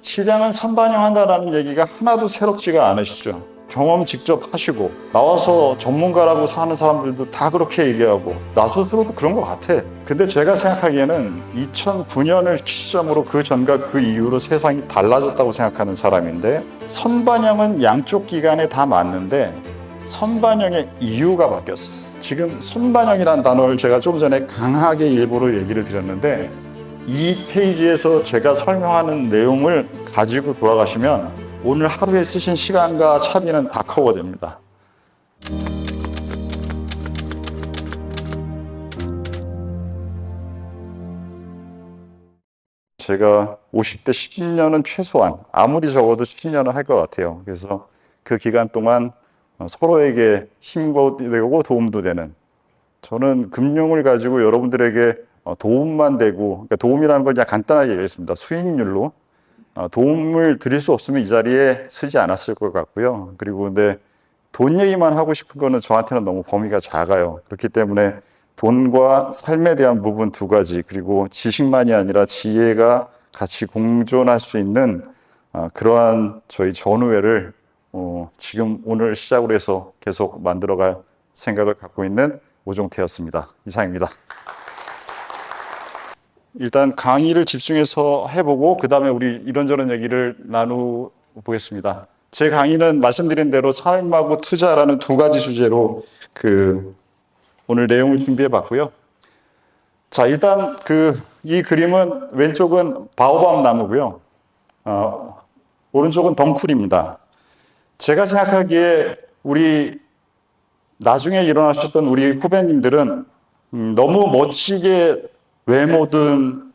시장은 선반영한다라는 얘기가 하나도 새롭지가 않으시죠. 경험 직접 하시고 나와서 전문가라고 사는 사람들도 다 그렇게 얘기하고 나 스스로도 그런 것 같아. 근데 제가 생각하기에는 2009년을 시점으로 그 전과 그 이후로 세상이 달라졌다고 생각하는 사람인데, 선반영은 양쪽 기관에 다 맞는데 선반영의 이유가 바뀌었어. 지금 선반영이라는 단어를 제가 좀 전에 강하게 일부러 얘기를 드렸는데, 이 페이지에서 제가 설명하는 내용을 가지고 돌아가시면 오늘 하루에 쓰신 시간과 차비는 다 커버됩니다. 제가 50대 10년은 최소한, 아무리 적어도 10년은 할 것 같아요. 그래서 그 기간 동안 서로에게 힘도 되고 도움도 되는, 저는 금융을 가지고 여러분들에게 도움만 되고, 그러니까 도움이라는 걸 그냥 간단하게 얘기했습니다. 수익률로 도움을 드릴 수 없으면 이 자리에 쓰지 않았을 것 같고요. 그리고 근데 돈 얘기만 하고 싶은 거는 저한테는 너무 범위가 작아요. 그렇기 때문에 돈과 삶에 대한 부분 두 가지, 그리고 지식만이 아니라 지혜가 같이 공존할 수 있는 그러한 저희 전우회를 지금 오늘 시작으로 해서 계속 만들어갈 생각을 갖고 있는 오종태였습니다. 이상입니다. 일단 강의를 집중해서 해보고 그 다음에 우리 이런저런 얘기를 나누보겠습니다. 제 강의는 말씀드린 대로 삶하고 투자라는 두 가지 주제로 오늘 내용을 준비해봤고요. 자, 일단 이 그림은 왼쪽은 바오밥 나무고요. 오른쪽은 덩쿨입니다. 제가 생각하기에 우리 나중에 일어나셨던 우리 후배님들은 너무 멋지게 외모든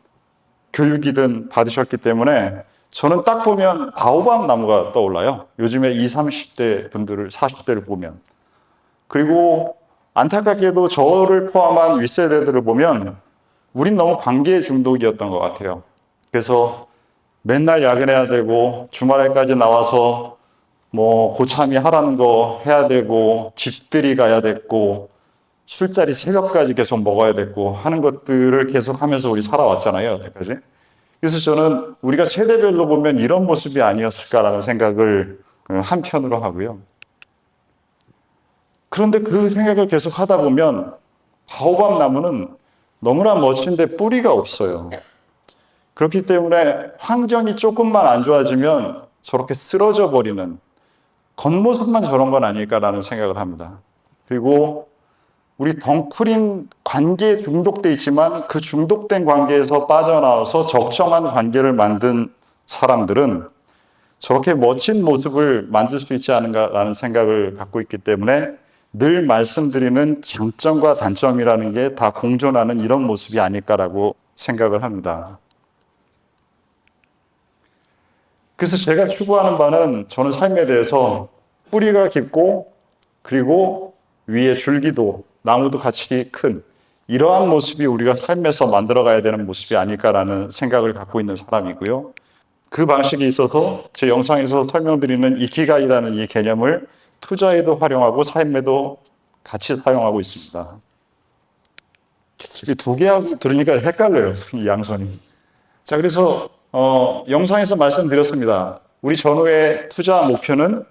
교육이든 받으셨기 때문에 저는 딱 보면 바오밥 나무가 떠올라요. 요즘에 20, 30대 분들을, 40대를 보면. 그리고 안타깝게도 저를 포함한 윗세대들을 보면 우린 너무 관계 중독이었던 것 같아요. 그래서 맨날 야근해야 되고 주말에까지 나와서 뭐 고참이 하라는 거 해야 되고 집들이 가야 됐고 술자리 새벽까지 계속 먹어야 됐고 하는 것들을 계속 하면서 우리 살아왔잖아요, 여태까지. 그래서 저는 우리가 세대별로 보면 이런 모습이 아니었을까라는 생각을 한편으로 하고요. 그런데 그 생각을 계속 하다 보면 바오밥 나무는 너무나 멋진데 뿌리가 없어요. 그렇기 때문에 환경이 조금만 안 좋아지면 저렇게 쓰러져 버리는, 겉모습만 저런 건 아닐까라는 생각을 합니다. 그리고 우리 덩쿨인 관계에 중독돼 있지만 그 중독된 관계에서 빠져나와서 적정한 관계를 만든 사람들은 저렇게 멋진 모습을 만들 수 있지 않은가라는 생각을 갖고 있기 때문에 늘 말씀드리는 장점과 단점이라는 게 다 공존하는 이런 모습이 아닐까라고 생각을 합니다. 그래서 제가 추구하는 바는, 저는 삶에 대해서 뿌리가 깊고 그리고 위에 줄기도 나무도 같이 큰 이러한 모습이 우리가 삶에서 만들어가야 되는 모습이 아닐까라는 생각을 갖고 있는 사람이고요. 그 방식이 있어서 제 영상에서 설명드리는 이키가이라는 이 개념을 투자에도 활용하고 삶에도 같이 사용하고 있습니다. 이 두 개하고 들으니까 헷갈려요, 이 양손이. 자, 그래서 영상에서 말씀드렸습니다. 우리 전후의 투자 목표는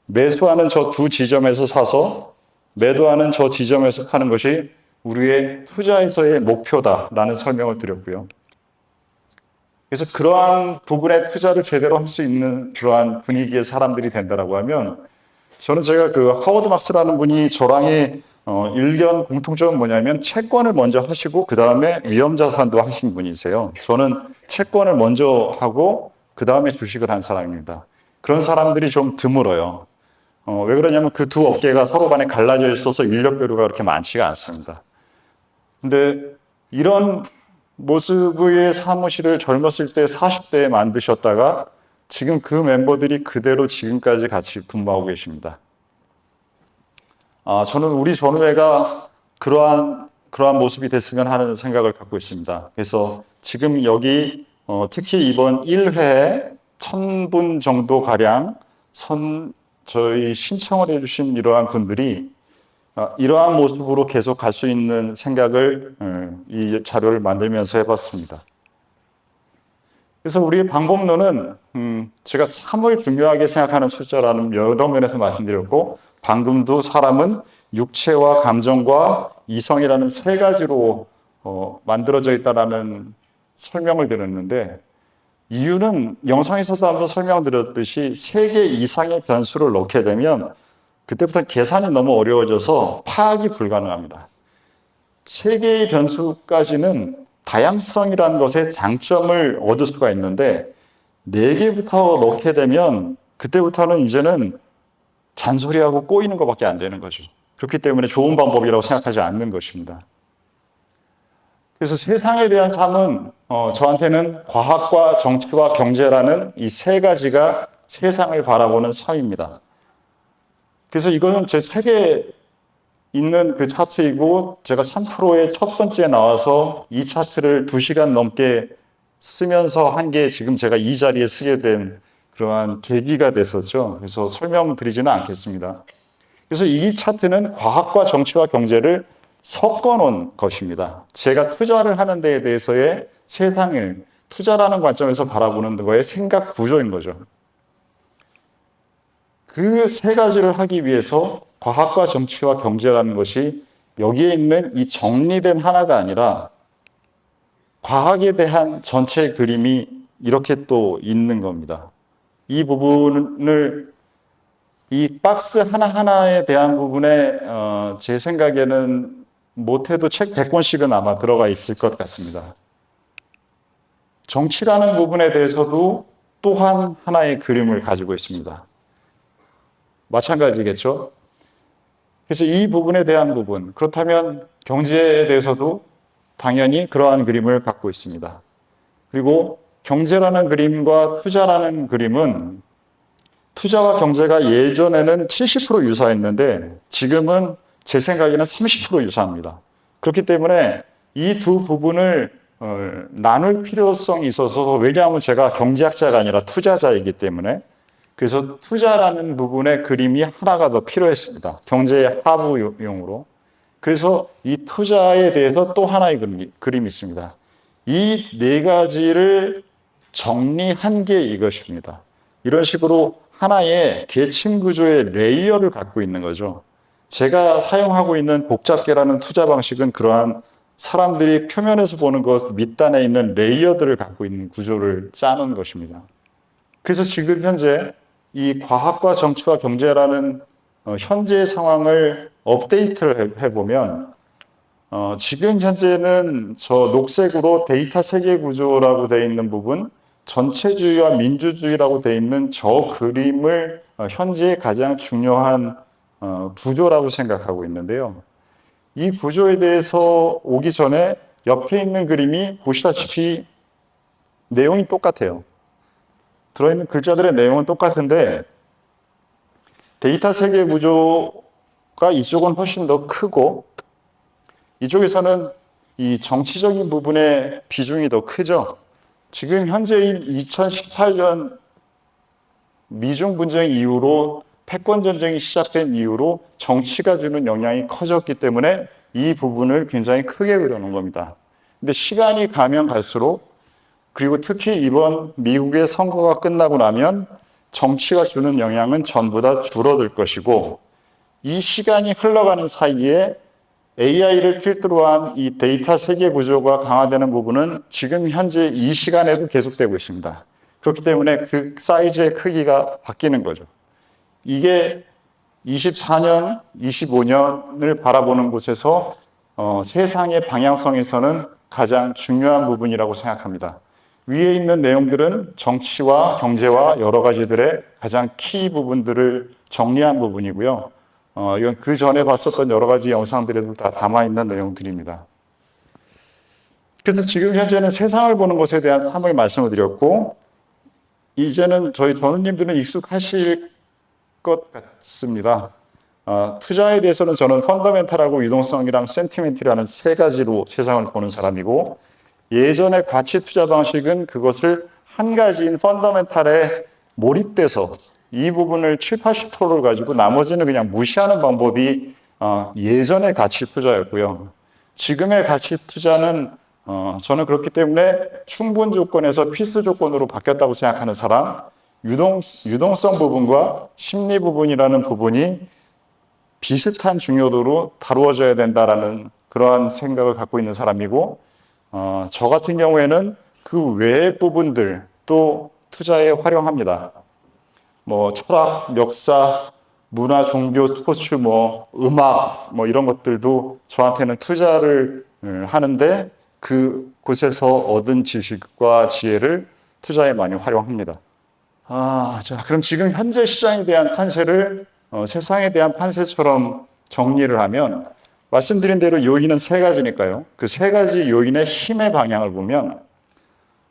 매수하는 저 두 지점에서 사서 매도하는 저 지점에서 파는 것이 우리의 투자에서의 목표다라는 설명을 드렸고요. 그래서 그러한 부분에 투자를 제대로 할 수 있는 그러한 분위기의 사람들이 된다라고 하면, 저는 제가 하워드 막스라는 분이 저랑의 일견 공통점은 뭐냐면 채권을 먼저 하시고 그 다음에 위험자산도 하신 분이세요. 저는 채권을 먼저 하고 그 다음에 주식을 한 사람입니다. 그런 사람들이 좀 드물어요. 왜 그러냐면 그 두 업계가 서로 간에 갈라져 있어서 인력 교류가 그렇게 많지가 않습니다. 근데 이런 모습의 사무실을 젊었을 때 40대에 만드셨다가 지금 그 멤버들이 그대로 지금까지 같이 근무하고 계십니다. 저는 우리 전후회가 그러한 모습이 됐으면 하는 생각을 갖고 있습니다. 그래서 지금 여기 특히 이번 1회에 1000분 정도 가량 저희 신청을 해주신 이러한 분들이 이러한 모습으로 계속 갈 수 있는 생각을 이 자료를 만들면서 해봤습니다. 그래서 우리 방법론은 제가 3을 중요하게 생각하는 숫자라는 여러 면에서 말씀드렸고, 방금도 사람은 육체와 감정과 이성이라는 세 가지로 만들어져 있다라는 설명을 드렸는데, 이유는 영상에서도 한번 설명드렸듯이 3개 이상의 변수를 넣게 되면 그때부터 계산이 너무 어려워져서 파악이 불가능합니다. 3개의 변수까지는 다양성이라는 것의 장점을 얻을 수가 있는데 4개부터 넣게 되면 그때부터는 이제는 잔소리하고 꼬이는 것밖에 안 되는 거죠. 그렇기 때문에 좋은 방법이라고 생각하지 않는 것입니다. 그래서 세상에 대한 삶은 저한테는 과학과 정치와 경제라는 이 3가지가 세상을 바라보는 삶입니다. 그래서 이거는 제 책에 있는 그 차트이고 제가 3프로의 첫 번째에 나와서 이 차트를 2시간 넘게 쓰면서 한 게 지금 제가 이 자리에 쓰게 된 그러한 계기가 됐었죠. 그래서 설명드리지는 않겠습니다. 그래서 이 차트는 과학과 정치와 경제를 섞어 놓은 것입니다. 제가 투자를 하는 데에 대해서의 세상을 투자라는 관점에서 바라보는 거의 생각 구조인 거죠. 그 3가지를 하기 위해서 과학과 정치와 경제라는 것이 여기에 있는 이 정리된 하나가 아니라 과학에 대한 전체 그림이 이렇게 또 있는 겁니다. 이 부분을 이 박스 하나하나에 대한 부분에 제 생각에는 못해도 책 100권씩은 아마 들어가 있을 것 같습니다. 정치라는 부분에 대해서도 또한 하나의 그림을 가지고 있습니다. 마찬가지겠죠. 그래서 이 부분에 대한 부분, 그렇다면 경제에 대해서도 당연히 그러한 그림을 갖고 있습니다. 그리고 경제라는 그림과 투자라는 그림은 투자와 경제가 예전에는 70% 유사했는데 지금은 제 생각에는 30% 유사합니다. 그렇기 때문에 이 두 부분을 나눌 필요성이 있어서, 왜냐하면 제가 경제학자가 아니라 투자자이기 때문에, 그래서 투자라는 부분의 그림이 하나가 더 필요했습니다. 경제의 하부용으로. 그래서 이 투자에 대해서 또 하나의 그림이 있습니다. 이 4가지를 정리한 게 이것입니다. 이런 식으로 하나의 계층 구조의 레이어를 갖고 있는 거죠. 제가 사용하고 있는 복잡계라는 투자 방식은 그러한 사람들이 표면에서 보는 것 밑단에 있는 레이어들을 갖고 있는 구조를 짜는 것입니다. 그래서 지금 현재 이 과학과 정치와 경제라는 현재의 상황을 업데이트를 해보면 지금 현재는 저 녹색으로 데이터 세계 구조라고 되어 있는 부분, 전체주의와 민주주의라고 되어 있는 저 그림을 현재의 가장 중요한 구조라고 생각하고 있는데요. 이 구조에 대해서 오기 전에 옆에 있는 그림이 보시다시피 내용이 똑같아요. 들어있는 글자들의 내용은 똑같은데 데이터 세계 구조가 이쪽은 훨씬 더 크고 이쪽에서는 이 정치적인 부분의 비중이 더 크죠. 지금 현재인 2018년 미중 분쟁 이후로 패권 전쟁이 시작된 이후로 정치가 주는 영향이 커졌기 때문에 이 부분을 굉장히 크게 그려놓은 겁니다. 근데 시간이 가면 갈수록, 그리고 특히 이번 미국의 선거가 끝나고 나면 정치가 주는 영향은 전부 다 줄어들 것이고, 이 시간이 흘러가는 사이에 AI를 필두로 한 이 데이터 세계 구조가 강화되는 부분은 지금 현재 이 시간에도 계속되고 있습니다. 그렇기 때문에 그 사이즈의 크기가 바뀌는 거죠. 이게 24년, 25년을 바라보는 곳에서 세상의 방향성에서는 가장 중요한 부분이라고 생각합니다. 위에 있는 내용들은 정치와 경제와 여러 가지들의 가장 키 부분들을 정리한 부분이고요. 이건 그 전에 봤었던 여러 가지 영상들에도 다 담아있는 내용들입니다. 그래서 지금 현재는 세상을 보는 것에 대한 삶을 말씀을 드렸고, 이제는 저희 전우님들은 익숙하실 것 같습니다. 투자에 대해서는 저는 펀더멘탈하고 유동성이랑 센티멘트라는 3가지로 세상을 보는 사람이고, 예전의 가치 투자 방식은 그것을 한 가지인 펀더멘탈에 몰입돼서 이 부분을 70, 80%를 가지고 나머지는 그냥 무시하는 방법이 예전의 가치 투자였고요. 지금의 가치 투자는 저는 그렇기 때문에 충분 조건에서 필수 조건으로 바뀌었다고 생각하는 사람, 유동성 부분과 심리 부분이라는 부분이 비슷한 중요도로 다루어져야 된다라는 그러한 생각을 갖고 있는 사람이고, 저 같은 경우에는 그 외의 부분들 또 투자에 활용합니다. 뭐 철학, 역사, 문화, 종교, 스포츠, 뭐 음악, 뭐 이런 것들도 저한테는 투자를 하는데 그곳에서 얻은 지식과 지혜를 투자에 많이 활용합니다. 자, 그럼 지금 현재 시장에 대한 판세를 세상에 대한 판세처럼 정리를 하면 말씀드린 대로 요인은 세 가지니까요. 그 세 가지 요인의 힘의 방향을 보면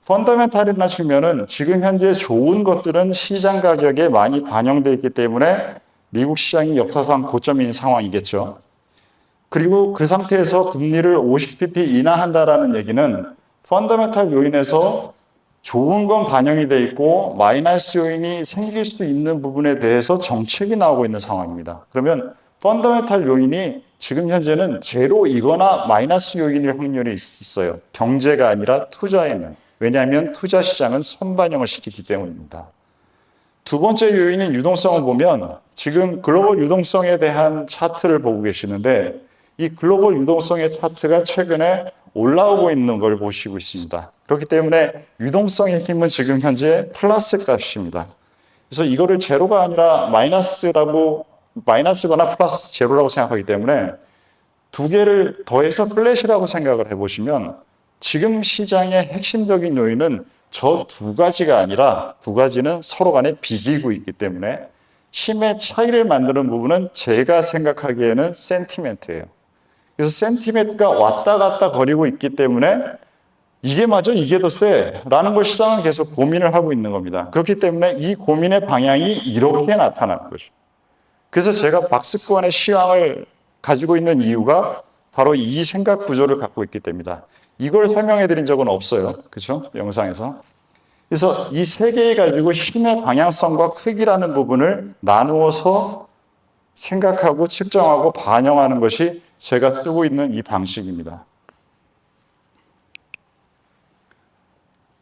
펀더멘탈이나 측면은 지금 현재 좋은 것들은 시장 가격에 많이 반영되어 있기 때문에 미국 시장이 역사상 고점인 상황이겠죠. 그리고 그 상태에서 금리를 50bp 인하한다라는 얘기는 펀더멘탈 요인에서 좋은 건 반영이 돼 있고 마이너스 요인이 생길 수 있는 부분에 대해서 정책이 나오고 있는 상황입니다. 그러면 펀더멘탈 요인이 지금 현재는 제로이거나 마이너스 요인일 확률이 있어요. 경제가 아니라 투자에는. 왜냐하면 투자 시장은 선반영을 시키기 때문입니다. 두 번째 요인인 유동성을 보면 지금 글로벌 유동성에 대한 차트를 보고 계시는데 이 글로벌 유동성의 차트가 최근에 올라오고 있는 걸 보시고 있습니다. 그렇기 때문에 유동성의 힘은 지금 현재 플러스 값입니다. 그래서 이거를 제로가 아니라 마이너스거나 플러스 제로라고 생각하기 때문에 두 개를 더해서 플랫이라고 생각을 해보시면 지금 시장의 핵심적인 요인은 저 두 가지가 아니라 두 가지는 서로 간에 비기고 있기 때문에 힘의 차이를 만드는 부분은 제가 생각하기에는 센티멘트예요. 그래서 센티멘트가 왔다 갔다 거리고 있기 때문에 이게 맞아? 이게 더 세? 라는 걸 시장은 계속 고민을 하고 있는 겁니다. 그렇기 때문에 이 고민의 방향이 이렇게 나타나는 거죠. 그래서 제가 박스권의 시황을 가지고 있는 이유가 바로 이 생각 구조를 갖고 있기 때문입니다. 이걸 설명해 드린 적은 없어요. 그렇죠? 영상에서. 그래서 이 세 개 가지고 힘의 방향성과 크기라는 부분을 나누어서 생각하고 측정하고 반영하는 것이 제가 쓰고 있는 이 방식입니다.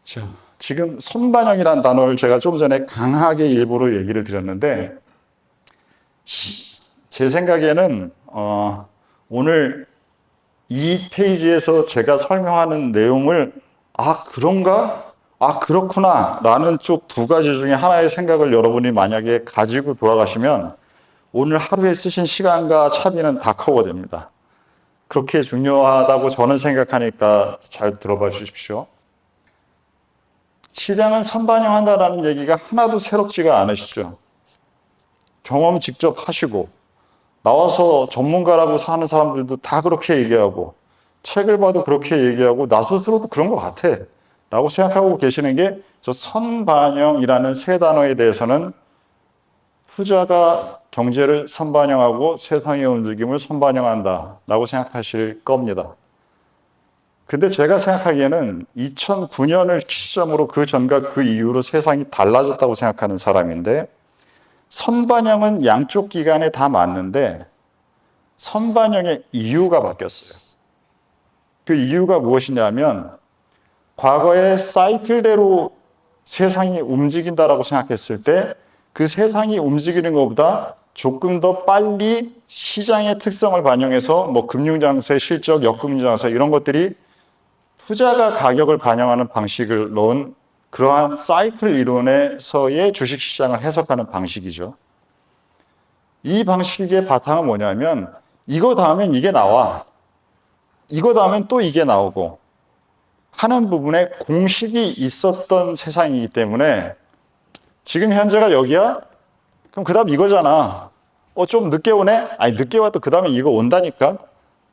자, 지금 선반영이라는 단어를 제가 좀 전에 강하게 일부러 얘기를 드렸는데 제 생각에는 오늘 이 페이지에서 제가 설명하는 내용을 그런가? 그렇구나 라는 쪽 두 가지 중에 하나의 생각을 여러분이 만약에 가지고 돌아가시면 오늘 하루에 쓰신 시간과 차비는 다 커버됩니다. 그렇게 중요하다고 저는 생각하니까 잘 들어봐 주십시오. 시장은 선반영한다라는 얘기가 하나도 새롭지가 않으시죠. 경험 직접 하시고 나와서 전문가라고 사는 사람들도 다 그렇게 얘기하고 책을 봐도 그렇게 얘기하고 나 스스로도 그런 것 같아 라고 생각하고 계시는 게 저 선반영이라는 세 단어에 대해서는 투자가 경제를 선반영하고 세상의 움직임을 선반영한다 라고 생각하실 겁니다. 근데 제가 생각하기에는 2009년을 시점으로 그 전과 그 이후로 세상이 달라졌다고 생각하는 사람인데 선반영은 양쪽 기간에 다 맞는데 선반영의 이유가 바뀌었어요. 그 이유가 무엇이냐면 과거의 사이클대로 세상이 움직인다라고 생각했을 때 그 세상이 움직이는 것보다 조금 더 빨리 시장의 특성을 반영해서 뭐 금융장세, 실적, 역금융장세 이런 것들이 투자가 가격을 반영하는 방식을 넣은 그러한 사이클 이론에서의 주식시장을 해석하는 방식이죠. 이 방식의 바탕은 뭐냐면 이거 다음엔 이게 나와. 이거 다음엔 또 이게 나오고 하는 부분에 공식이 있었던 세상이기 때문에 지금 현재가 여기야? 그럼 그 다음 이거잖아. 좀 늦게 오네? 아니 늦게 와도 그 다음에 이거 온다니까?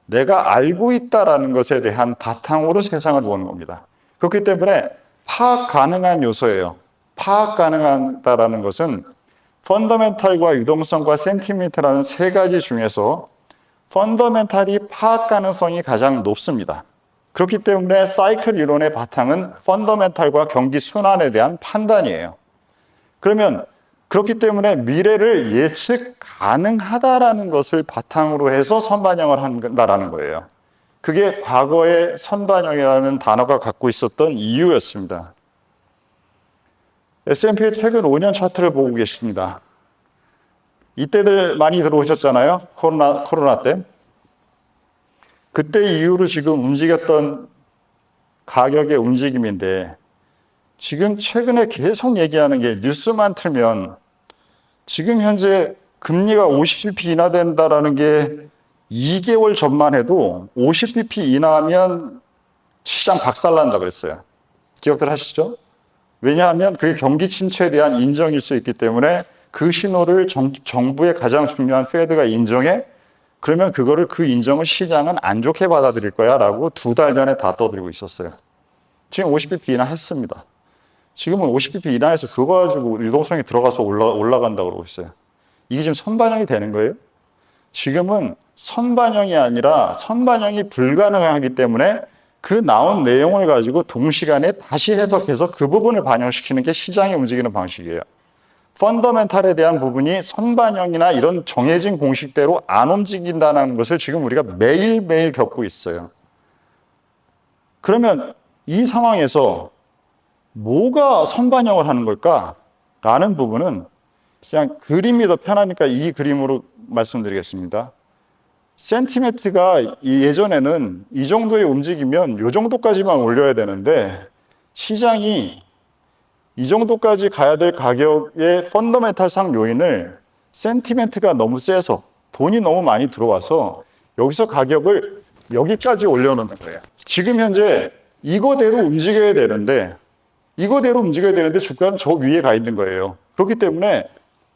내가 알고 있다라는 것에 대한 바탕으로 세상을 보는 겁니다. 그렇기 때문에 파악 가능한 요소예요. 파악 가능하다라는 것은 펀더멘탈과 유동성과 센티멘트라는 세 가지 중에서 펀더멘탈이 파악 가능성이 가장 높습니다. 그렇기 때문에 사이클 이론의 바탕은 펀더멘탈과 경기 순환에 대한 판단이에요. 그러면 그렇기 때문에 미래를 예측 가능하다라는 것을 바탕으로 해서 선반영을 한다라는 거예요. 그게 과거의 선반영이라는 단어가 갖고 있었던 이유였습니다. S&P의 최근 5년 차트를 보고 계십니다. 이때들 많이 들어오셨잖아요. 코로나 때. 그때 이후로 지금 움직였던 가격의 움직임인데 지금 최근에 계속 얘기하는 게 뉴스만 틀면 지금 현재 금리가 50bp 인하된다라는 게 2개월 전만 해도 50bp 인하하면 시장 박살난다고 그랬어요. 기억들 하시죠? 왜냐하면 그게 경기 침체에 대한 인정일 수 있기 때문에 그 신호를 정부의 가장 중요한 페드가 인정해. 그러면 그 인정을 시장은 안 좋게 받아들일 거야 라고 2달 전에 다 떠들고 있었어요. 지금 50bp 인하했습니다. 지금은 50bp 인하해서 그거 가지고 유동성이 들어가서 올라간다고 그러고 있어요. 이게 지금 선반영이 되는 거예요? 지금은 선반영이 아니라 선반영이 불가능하기 때문에 그 나온 내용을 가지고 동시간에 다시 해석해서 그 부분을 반영시키는 게 시장이 움직이는 방식이에요. 펀더멘탈에 대한 부분이 선반영이나 이런 정해진 공식대로 안 움직인다는 것을 지금 우리가 매일매일 겪고 있어요. 그러면 이 상황에서 뭐가 선반영을 하는 걸까? 라는 부분은 그냥 그림이 더 편하니까 이 그림으로 말씀드리겠습니다. 센티멘트가 예전에는 이 정도에 움직이면 이 정도까지만 올려야 되는데 시장이 이 정도까지 가야 될 가격의 펀더멘탈상 요인을 센티멘트가 너무 세서 돈이 너무 많이 들어와서 여기서 가격을 여기까지 올려놓는 거예요. 지금 현재 이거대로 움직여야 되는데 주가는 저 위에 가 있는 거예요. 그렇기 때문에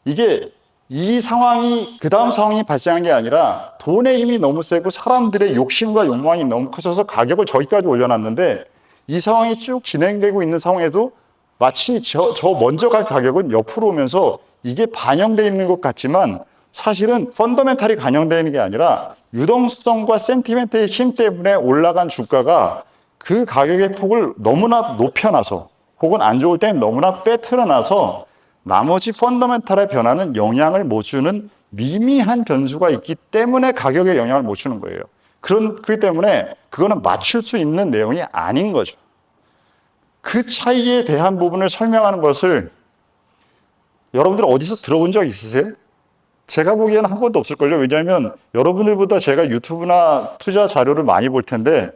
이게 이 상황이 그 다음 상황이 발생한 게 아니라 돈의 힘이 너무 세고 사람들의 욕심과 욕망이 너무 커져서 가격을 저기까지 올려놨는데 이 상황이 쭉 진행되고 있는 상황에도 마치 저 먼저 갈 가격은 옆으로 오면서 이게 반영되어 있는 것 같지만 사실은 펀더멘탈이 반영되는 게 아니라 유동성과 센티멘트의 힘 때문에 올라간 주가가 그 가격의 폭을 너무나 높여놔서 혹은 안 좋을 때는 너무나 빼트려놔서 나머지 펀더멘탈의 변화는 영향을 못 주는 미미한 변수가 있기 때문에 가격에 영향을 못 주는 거예요. 그렇기 때문에 그거는 맞출 수 있는 내용이 아닌 거죠. 그 차이에 대한 부분을 설명하는 것을 여러분들 어디서 들어본 적 있으세요? 제가 보기에는 한 번도 없을걸요. 왜냐하면 여러분들보다 제가 유튜브나 투자 자료를 많이 볼 텐데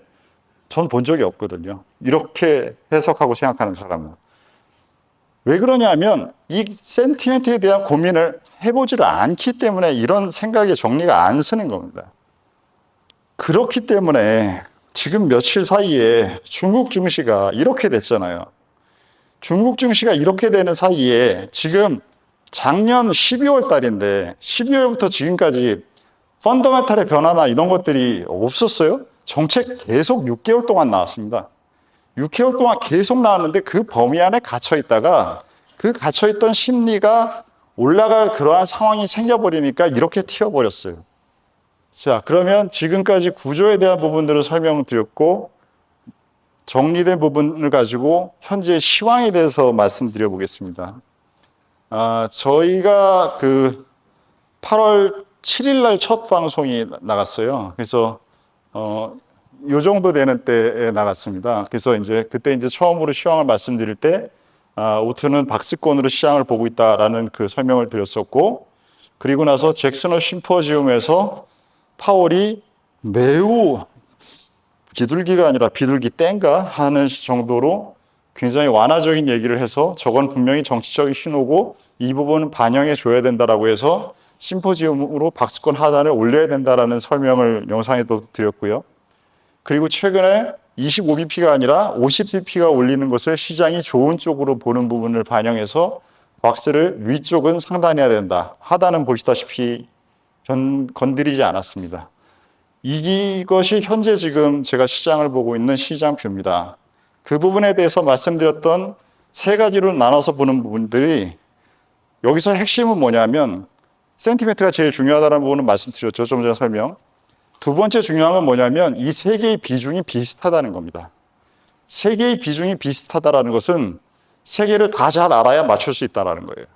전 본 적이 없거든요. 이렇게 해석하고 생각하는 사람은. 왜 그러냐면 이 센티멘트에 대한 고민을 해보지를 않기 때문에 이런 생각의 정리가 안 서는 겁니다. 그렇기 때문에 지금 며칠 사이에 중국 증시가 이렇게 됐잖아요. 중국 증시가 이렇게 되는 사이에 지금 작년 12월 달인데 12월부터 지금까지 펀더멘탈의 변화나 이런 것들이 없었어요. 정책 계속 6개월 동안 나왔습니다. 6개월 동안 계속 나왔는데 그 범위 안에 갇혀 있다가 그 갇혀있던 심리가 올라갈 그러한 상황이 생겨버리니까 이렇게 튀어버렸어요. 자, 그러면 지금까지 구조에 대한 부분들을 설명드렸고 정리된 부분을 가지고 현재 시황에 대해서 말씀드려 보겠습니다. 저희가 그 8월 7일 날 첫 방송이 나갔어요. 그래서 요 정도 되는 때에 나갔습니다. 그래서 그때 처음으로 시황을 말씀드릴 때 오트는 박스권으로 시장을 보고 있다라는 그 설명을 드렸었고, 그리고 나서 잭슨홀 심포지움에서 파월이 매우 비둘기가 아니라 비둘기 땡가 하는 정도로 굉장히 완화적인 얘기를 해서 저건 분명히 정치적인 신호고 이 부분은 반영해 줘야 된다라고 해서 심포지움으로 박스권 하단을 올려야 된다라는 설명을 영상에도 드렸고요. 그리고 최근에 25bp가 아니라 50bp가 올리는 것을 시장이 좋은 쪽으로 보는 부분을 반영해서 박스를 위쪽은 상단해야 된다. 하단은 보시다시피 건드리지 않았습니다. 이것이 현재 지금 제가 시장을 보고 있는 시장표입니다. 그 부분에 대해서 말씀드렸던 세 가지로 나눠서 보는 부분들이 여기서 핵심은 뭐냐면 센티멘트가 제일 중요하다는 부분은 말씀드렸죠. 좀 전에 설명. 두 번째 중요한 건 뭐냐면 이 세 개의 비중이 비슷하다는 겁니다. 세 개의 비중이 비슷하다는 것은 세 개를 다 잘 알아야 맞출 수 있다는 거예요.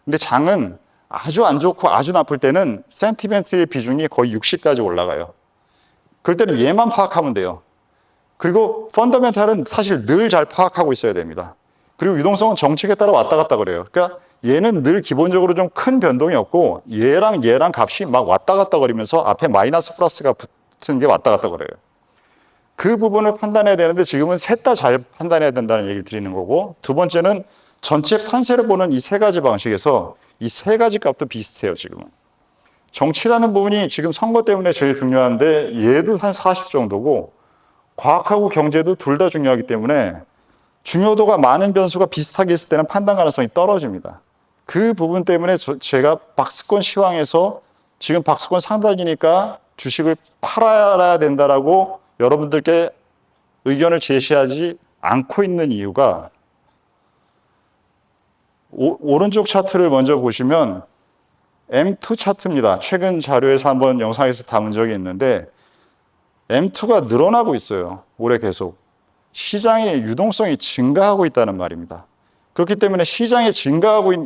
근데 장은 아주 안 좋고 아주 나쁠 때는 센티멘트의 비중이 거의 60까지 올라가요. 그럴 때는 얘만 파악하면 돼요. 그리고 펀더멘탈은 사실 늘 잘 파악하고 있어야 됩니다. 그리고 유동성은 정책에 따라 왔다 갔다 그래요. 그러니까 얘는 늘 기본적으로 좀 큰 변동이 없고 얘랑 값이 막 왔다 갔다 거리면서 앞에 마이너스 플러스가 붙은 게 왔다 갔다 그래요. 그 부분을 판단해야 되는데 지금은 셋 다 잘 판단해야 된다는 얘기를 드리는 거고, 두 번째는 전체 판세를 보는 이 세 가지 방식에서 이 세 가지 값도 비슷해요. 지금은 정치라는 부분이 지금 선거 때문에 제일 중요한데 얘도 한 40 정도고 과학하고 경제도 둘 다 중요하기 때문에 중요도가 많은 변수가 비슷하게 있을 때는 판단 가능성이 떨어집니다. 그 부분 때문에 제가 박스권 시황에서 지금 박스권 상단이니까 주식을 팔아야 된다라고 여러분들께 의견을 제시하지 않고 있는 이유가, 오른쪽 차트를 먼저 보시면 M2 차트입니다. 최근 자료에서 한번 영상에서 담은 적이 있는데 M2가 늘어나고 있어요. 올해 계속. 시장의 유동성이 증가하고 있다는 말입니다. 그렇기 때문에 시장의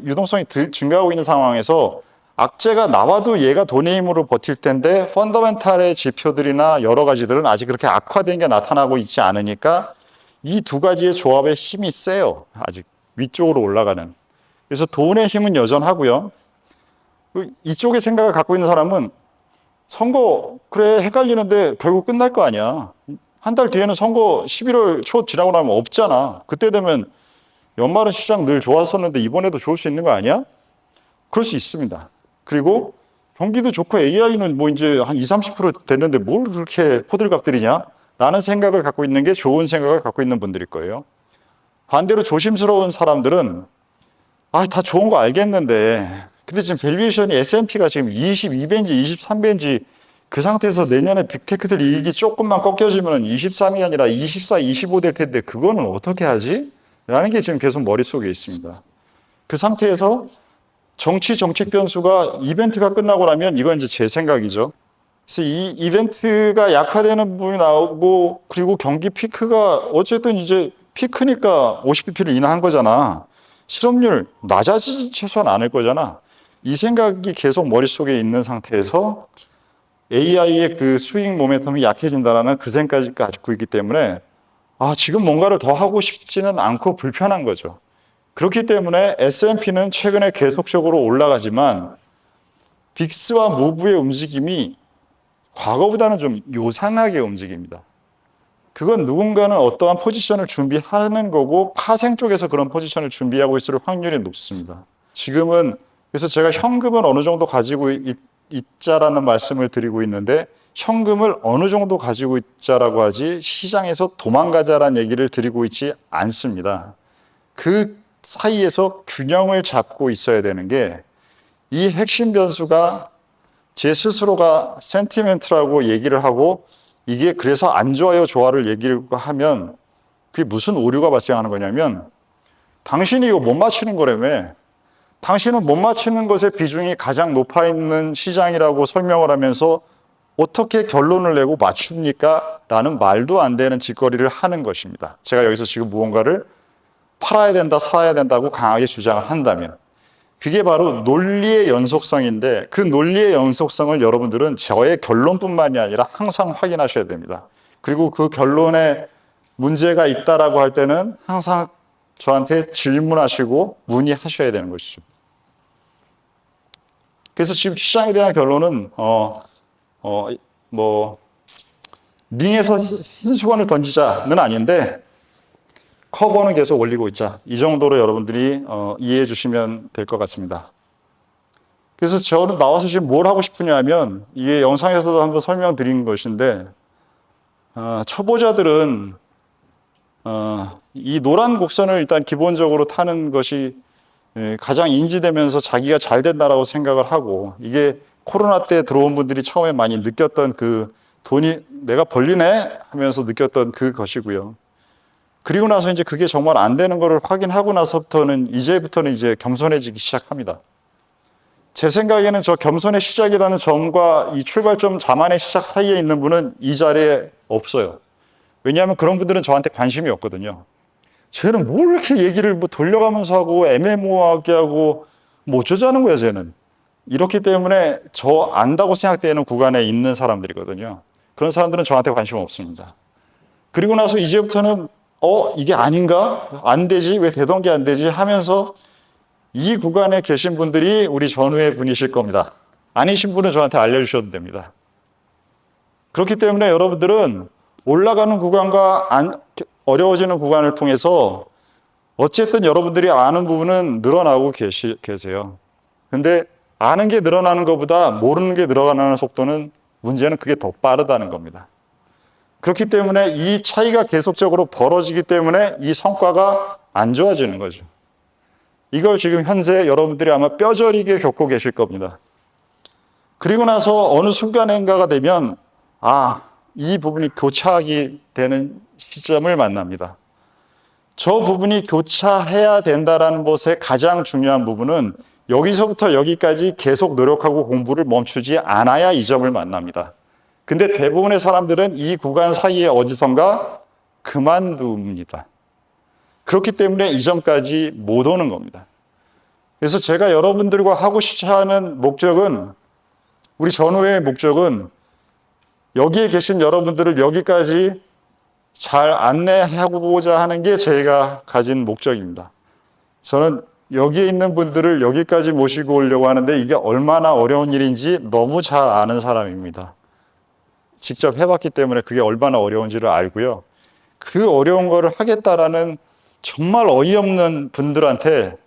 유동성이 증가하고 있는 상황에서 악재가 나와도 얘가 돈의 힘으로 버틸 텐데 펀더멘탈의 지표들이나 여러 가지들은 아직 그렇게 악화된 게 나타나고 있지 않으니까 이 두 가지의 조합의 힘이 세요. 아직 위쪽으로 올라가는. 그래서 돈의 힘은 여전하고요. 이쪽의 생각을 갖고 있는 사람은 선거 그래 헷갈리는데 결국 끝날 거 아니야. 한 달 뒤에는 선거 11월 초 지나고 나면 없잖아. 그때 되면 연말은 시장 늘 좋았었는데 이번에도 좋을 수 있는 거 아니야? 그럴 수 있습니다. 그리고 경기도 좋고 AI는 뭐 이제 한 20, 30% 됐는데 뭘 그렇게 호들갑들이냐? 라는 생각을 갖고 있는 게 좋은 생각을 갖고 있는 분들일 거예요. 반대로 조심스러운 사람들은 다 좋은 거 알겠는데 근데 지금 밸류에이션이 S&P가 지금 22배인지 23배인지 그 상태에서 내년에 빅테크들 이익이 조금만 꺾여지면 23이 아니라 24, 25 될 텐데 그거는 어떻게 하지? 라는 게 지금 계속 머릿속에 있습니다. 그 상태에서 정치 정책 변수가 이벤트가 끝나고 나면 이건 이제 제 생각이죠. 그래서 이 이벤트가 약화되는 부분이 나오고 그리고 경기 피크가 어쨌든 이제 피크니까 50bp를 인하한 거잖아. 실업률 낮아지지 최소한 않을 거잖아. 이 생각이 계속 머릿속에 있는 상태에서 AI의 그 스윙 모멘텀이 약해진다는 그 생각까지 가지고 있기 때문에 지금 뭔가를 더 하고 싶지는 않고 불편한 거죠. 그렇기 때문에 S&P는 최근에 계속적으로 올라가지만 빅스와 무브의 움직임이 과거보다는 좀 요상하게 움직입니다. 그건 누군가는 어떠한 포지션을 준비하는 거고 파생 쪽에서 그런 포지션을 준비하고 있을 확률이 높습니다. 지금은 그래서 제가 현금은 어느 정도 가지고 있자라는 말씀을 드리고 있는데 현금을 어느 정도 가지고 있자라고 하지 시장에서 도망가자라는 얘기를 드리고 있지 않습니다. 그 사이에서 균형을 잡고 있어야 되는 게 이 핵심 변수가 제 스스로가 센티멘트라고 얘기를 하고 이게 그래서 안 좋아요 좋아를 얘기를 하면 그게 무슨 오류가 발생하는 거냐면 당신이 이거 못 맞추는 거라며 당신은 못 맞추는 것의 비중이 가장 높아 있는 시장이라고 설명을 하면서 어떻게 결론을 내고 맞춥니까? 라는 말도 안 되는 짓거리를 하는 것입니다. 제가 여기서 지금 무언가를 팔아야 된다, 사야 된다고 강하게 주장을 한다면 그게 바로 논리의 연속성인데 그 논리의 연속성을 여러분들은 저의 결론뿐만이 아니라 항상 확인하셔야 됩니다. 그리고 그 결론에 문제가 있다라고 할 때는 항상 저한테 질문하시고 문의하셔야 되는 것이죠. 그래서 지금 시장에 대한 결론은 링에서 흰 수건을 던지자는 아닌데 커버는 계속 올리고 있자. 이 정도로 여러분들이 이해해 주시면 될 것 같습니다. 그래서 저는 나와서 지금 뭘 하고 싶으냐 하면 이게 영상에서도 한번 설명드린 것인데 초보자들은 이 노란 곡선을 일단 기본적으로 타는 것이 가장 인지되면서 자기가 잘 된다라고 생각을 하고 이게 코로나 때 들어온 분들이 처음에 많이 느꼈던 그 돈이 내가 벌리네 하면서 느꼈던 그 것이고요. 그리고 나서 이제 그게 정말 안 되는 거를 확인하고 나서부터는 이제 겸손해지기 시작합니다. 제 생각에는 저 겸손의 시작이라는 점과 이 출발점 자만의 시작 사이에 있는 분은 이 자리에 없어요. 왜냐하면 그런 분들은 저한테 관심이 없거든요. 쟤는 뭘 이렇게 얘기를 뭐 돌려가면서 하고 애매모호하게 하고 뭐 어쩌자는 거야 쟤는. 이렇기 때문에 저 안다고 생각되는 구간에 있는 사람들이거든요. 그런 사람들은 저한테 관심 없습니다. 그리고 나서 이제부터는 이게 아닌가? 안 되지? 왜 되던 게 안 되지? 하면서 이 구간에 계신 분들이 우리 전후의 분이실 겁니다. 아니신 분은 저한테 알려주셔도 됩니다. 그렇기 때문에 여러분들은 올라가는 구간과 어려워지는 구간을 통해서 어쨌든 여러분들이 아는 부분은 늘어나고 계세요. 근데 아는 게 늘어나는 것보다 모르는 게 늘어나는 속도는 문제는 그게 더 빠르다는 겁니다. 그렇기 때문에 이 차이가 계속적으로 벌어지기 때문에 이 성과가 안 좋아지는 거죠. 이걸 지금 현재 여러분들이 아마 뼈저리게 겪고 계실 겁니다. 그리고 나서 어느 순간인가가 되면 이 부분이 교차하게 되는 시점을 만납니다. 저 부분이 교차해야 된다는 것의 가장 중요한 부분은 여기서부터 여기까지 계속 노력하고 공부를 멈추지 않아야 이 점을 만납니다. 근데 대부분의 사람들은 이 구간 사이에 어디선가 그만둡니다. 그렇기 때문에 이 점까지 못 오는 겁니다. 그래서 제가 여러분들과 하고 싶어 하는 목적은, 우리 전후의 목적은 여기에 계신 여러분들을 여기까지 잘 안내하고자 하는 게 제가 가진 목적입니다. 저는 여기에 있는 분들을 여기까지 모시고 오려고 하는데 이게 얼마나 어려운 일인지 너무 잘 아는 사람입니다. 직접 해봤기 때문에 그게 얼마나 어려운지를 알고요. 그 어려운 거를 하겠다라는 정말 어이없는 분들한테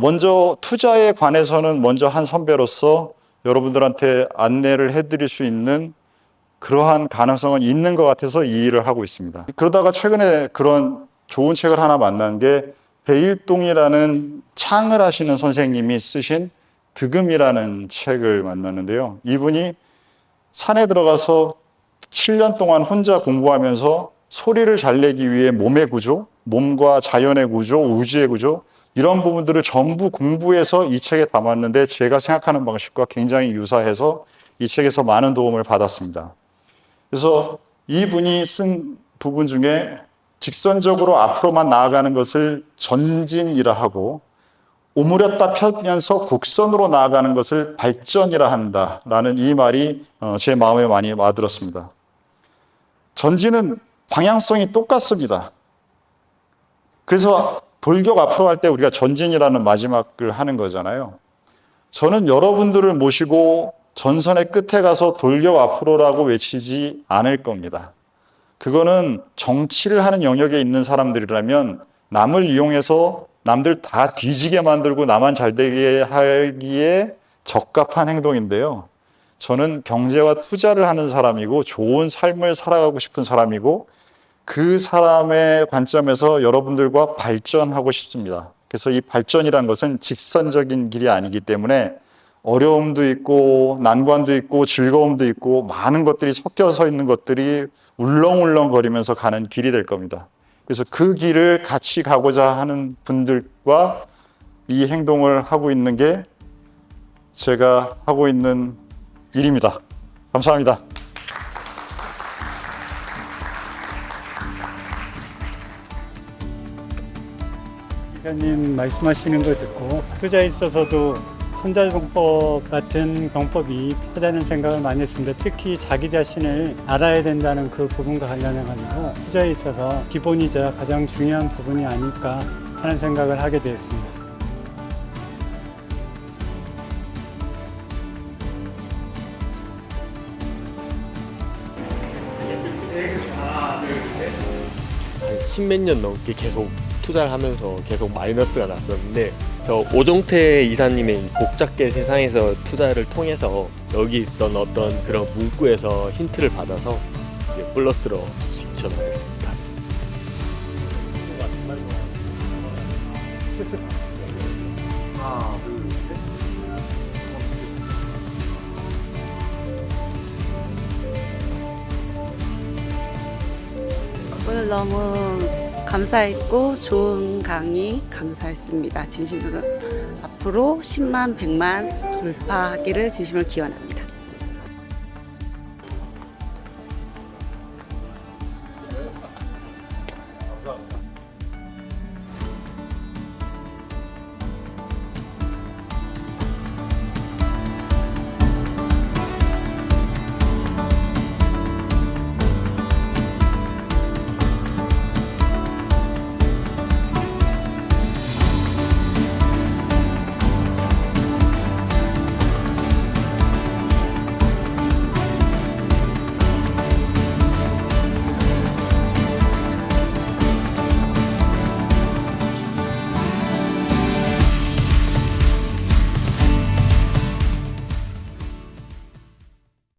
먼저 투자에 관해서는 먼저 한 선배로서 여러분들한테 안내를 해드릴 수 있는 그러한 가능성은 있는 것 같아서 이 일을 하고 있습니다. 그러다가 최근에 그런 좋은 책을 하나 만난 게 배일동이라는 창을 하시는 선생님이 쓰신 득음이라는 책을 만났는데요. 이분이 산에 들어가서 7년 동안 혼자 공부하면서 소리를 잘 내기 위해 몸의 구조, 몸과 자연의 구조, 우주의 구조, 이런 부분들을 전부 공부해서 이 책에 담았는데 제가 생각하는 방식과 굉장히 유사해서 이 책에서 많은 도움을 받았습니다. 그래서 이분이 쓴 부분 중에 직선적으로 앞으로만 나아가는 것을 전진이라 하고 오므렸다 펴면서 곡선으로 나아가는 것을 발전이라 한다라는 이 말이 제 마음에 많이 와들었습니다. 전진은 방향성이 똑같습니다. 그래서 돌격 앞으로 할 때 우리가 전진이라는 마지막을 하는 거잖아요. 저는 여러분들을 모시고 전선의 끝에 가서 돌격 앞으로라고 외치지 않을 겁니다. 그거는 정치를 하는 영역에 있는 사람들이라면 남을 이용해서 남들 다 뒤지게 만들고 나만 잘 되게 하기에 적합한 행동인데요. 저는 경제와 투자를 하는 사람이고 좋은 삶을 살아가고 싶은 사람이고 그 사람의 관점에서 여러분들과 발전하고 싶습니다. 그래서 이 발전이란 것은 직선적인 길이 아니기 때문에 어려움도 있고 난관도 있고 즐거움도 있고 많은 것들이 섞여서 있는 것들이 울렁울렁거리면서 가는 길이 될 겁니다. 그래서 그 길을 같이 가고자 하는 분들과 이 행동을 하고 있는 게 제가 하고 있는 일입니다. 감사합니다. 기자님 말씀하시는 거 듣고 투자에 있어서도 손자병법 같은 병법이 필요하다는 생각을 많이 했습니다. 특히 자기 자신을 알아야 된다는 그 부분과 관련해 가지고 투자에 있어서 기본이자 가장 중요한 부분이 아닐까 하는 생각을 하게 되었습니다. 한 십몇 년 넘게 계속 투자를 하면서 계속 마이너스가 났었는데 저 오종태 이사님의 복잡계 세상에서 투자를 통해서 여기 있던 어떤 그런 문구에서 힌트를 받아서 이제 플러스로 수익 전환했습니다. 오늘 너무 감사했고 좋은 강의 감사했습니다. 진심으로 앞으로 10만, 100만 돌파하기를 진심으로 기원합니다.